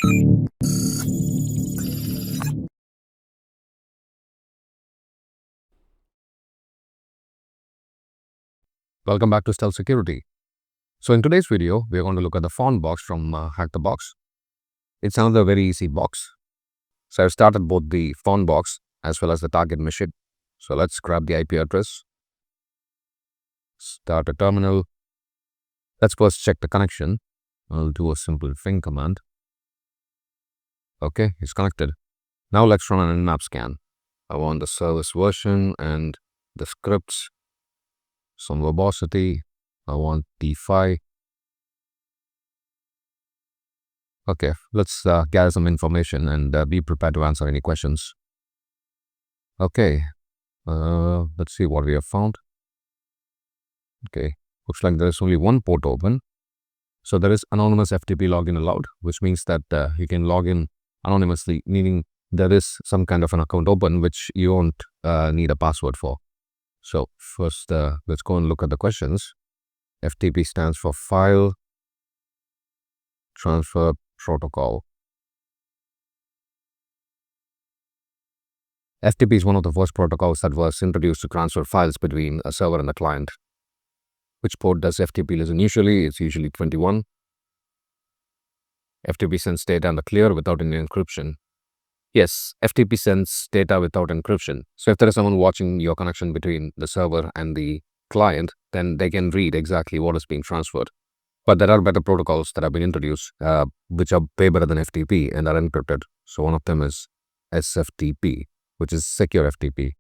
Welcome back to Stealth Security. So in today's video, we're going to look at the Fawn box from HackTheBox. It's another very easy box. So I've started both the Fawn box as well as the target machine. So let's grab the IP address. Start a terminal. Let's first check the connection. I'll do a simple ping command. Okay, it's connected. Now let's run an nmap scan. I want the service version and the scripts, some verbosity. I want D5. Okay, let's gather some information and be prepared to answer any questions. Okay, let's see what we have found. Okay, looks like there is only one port open. So there is anonymous FTP login allowed, which means that you can log in anonymously, meaning there is some kind of an account open which you won't need a password for. So first, let's go and look at the questions. FTP stands for File Transfer Protocol. FTP is one of the first protocols that was introduced to transfer files between a server and a client. Which port does FTP listen usually? It's usually 21. FTP sends data in the clear without any encryption. Yes, FTP sends data without encryption. So if there is someone watching your connection between the server and the client, then they can read exactly what is being transferred. But there are better protocols that have been introduced, which are way better than FTP and are encrypted. So one of them is SFTP, which is secure FTP.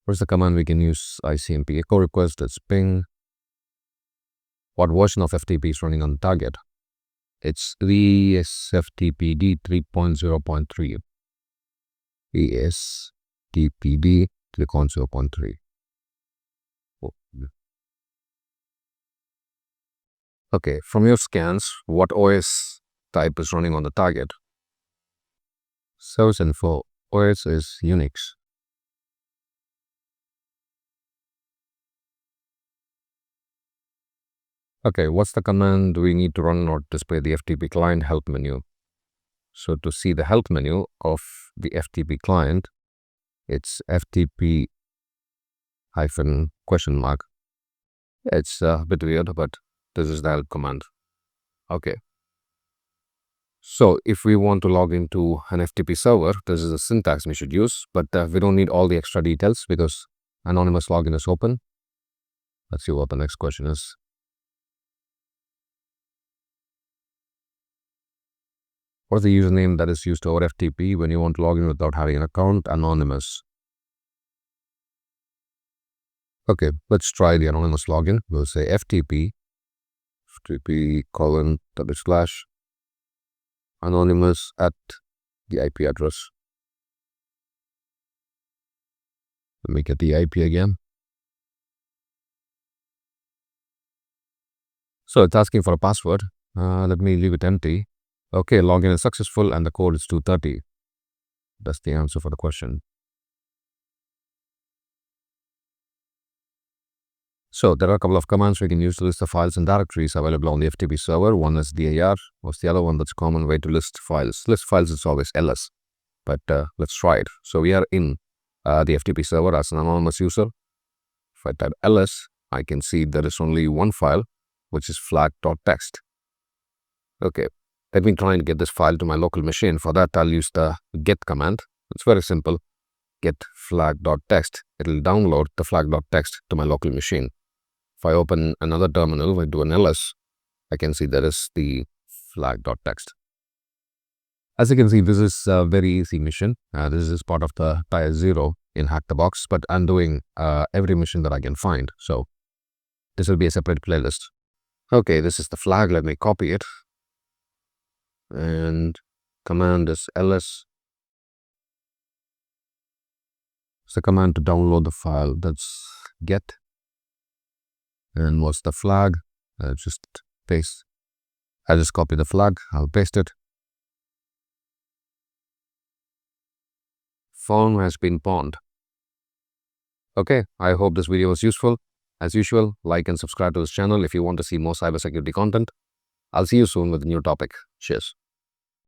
What's the command we can use? ICMP echo request, it's ping. What version of FTP is running on the target? It's ESFTPD 3.0.3. ESTPD 3.0.3. Okay, from your scans, what OS type is running on the target? Service info, OS is Unix. Okay, what's the command we need to run or display the FTP client help menu? So to see the help menu of the FTP client, it's FTP -? It's a bit weird, but this is the help command. Okay. So if we want to log into an FTP server, this is the syntax we should use, but we don't need all the extra details because anonymous login is open. Let's see what the next question is. What's the username that is used over FTP when you want to log in without having an account? Anonymous. Okay, let's try the anonymous login. We'll say FTP :/ anonymous at the IP address. Let me get the IP again. So it's asking for a password. Let me leave it empty. Okay, login is successful and the code is 230. That's the answer for the question. So there are a couple of commands we can use to list the files and directories available on the FTP server. One is dir. What's the other one? That's a common way to list files. List files is always ls, but let's try it. So we are in the FTP server as an anonymous user. If I type ls, I can see there is only one file, which is flag.txt. Okay, let me try and get this file to my local machine. For that, I'll use the get command. It's very simple. Get flag.txt. It'll download the flag.txt to my local machine. If I open another terminal, I do an ls, I can see there is the flag.txt. As you can see, this is a very easy mission. This is part of the tier 0 in HackTheBox, but I'm doing every mission that I can find. So this will be a separate playlist. Okay, this is the flag. Let me copy it. And command is ls. It's the command to download the file. That's get. And what's the flag? Just paste. I'll just copy the flag. I'll paste it. Phone has been pawned. Okay, I hope this video was useful. As usual, like and subscribe to this channel if you want to see more cybersecurity content. I'll see you soon with a new topic. Cheers.